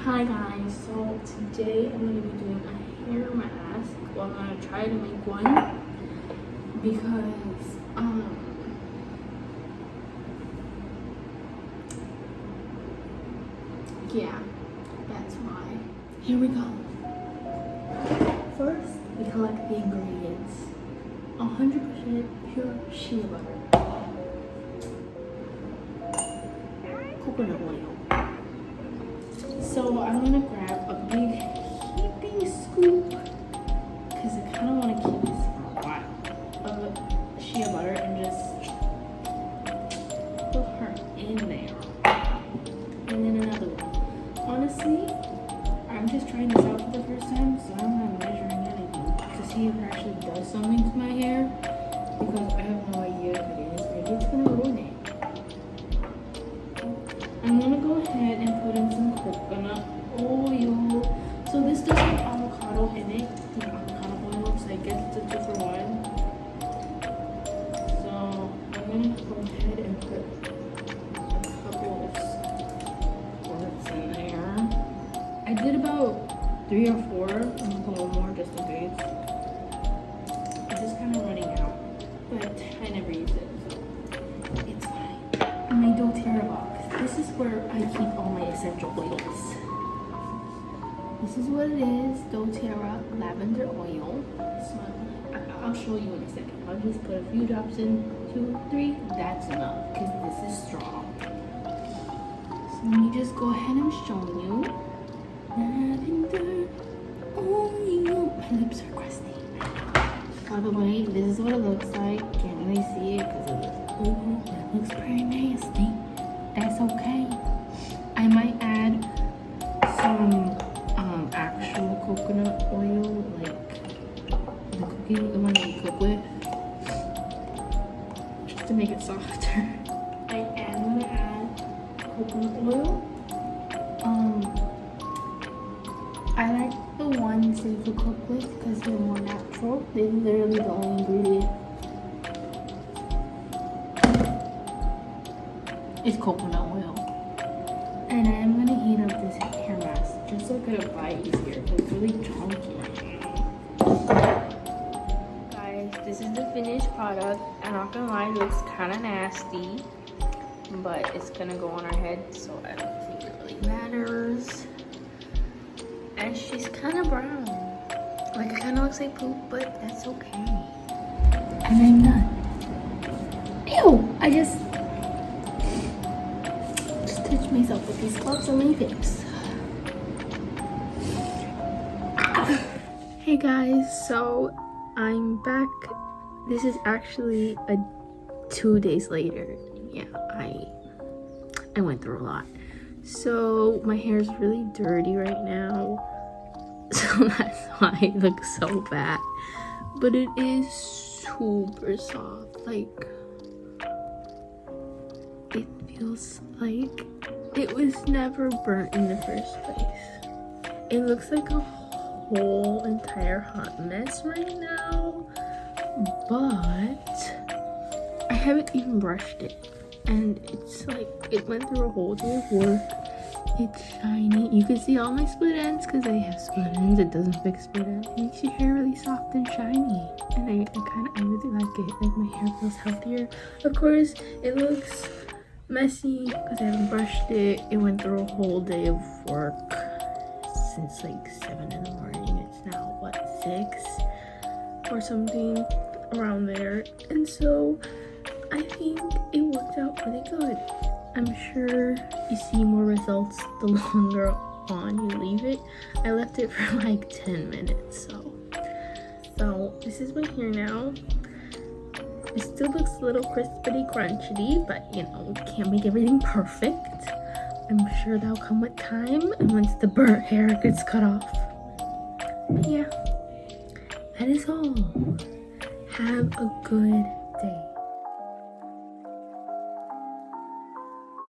Hi guys, so today I'm going to be doing a hair mask. Well, I'm going to try to make one because yeah, that's why. Here we go. First, we collect the ingredients. 100% pure shea butter, coconut oil. So I'm gonna grab a big heaping scoop because I kind of want to keep this for a while of shea butter and just put her in there. And then another one. Honestly, I'm just trying this out for the first time, so I'm not measuring anything to see if it actually does something to my hair because I have no idea if it is. Maybe it's gonna ruin it. I'm gonna go ahead and put in some coconut oil. So this does have avocado in it, the avocado oil, so I guess it's a 2-for-1. So I'm gonna go ahead and put a couple of squirts in there. I did about 3 or 4. I'm gonna put one more just in case. It's just kind of running out, but I never use it, so it's fine. My doTERRA box. This is where I keep all my essential oils. This is what it is, doTERRA lavender oil. I'll show you in a second. I'll just put a few drops in, 2, 3. That's enough because this is strong. So let me just go ahead and show you. Lavender oil. My lips are crusty. By the way, this is what it looks like. Can't really see it because of the oil. It looks pretty nasty. That's okay. I might add some actual coconut oil, like the one that you cook with, just to make it softer. I am gonna add coconut oil. I like the ones that you could cook with because they're more natural. They're literally the only ingredient. It's coconut oil. And I'm gonna heat up this hair mask just so I could apply easier because it's really chunky right now. Guys, this is the finished product. I'm not gonna lie, it looks kind of nasty, but it's gonna go on our head, so I don't think it really matters. And she's kind of brown. Like, it kind of looks like poop, but that's okay. And I'm done. Ew! I just touch myself with these gloves on my face. Hey guys, so I'm back. This is actually 2 days later. Yeah, I went through a lot. So my hair is really dirty right now. So that's why it looks so bad. But it is super soft. Like, it feels like it was never burnt in the first place. It looks like a whole entire hot mess right now, but I haven't even brushed it, and it's like it went through a whole day of work. It's shiny. You can see all my split ends because I have split ends. It doesn't fix split ends. It makes your hair really soft and shiny, and I really like it. Like, my hair feels healthier. Of course, it looks messy because I haven't brushed it. It went through a whole day of work since like 7 in the morning. It's now what, 6 or something around there, and so I think it worked out really good. I'm sure you see more results the longer on you leave it. I left it for like 10 minutes, so this is my hair now. It still looks a little crispity crunchity, but you know, can't make everything perfect. I'm sure that'll come with time and once the burnt hair gets cut off. But yeah, that is all. Have a good day.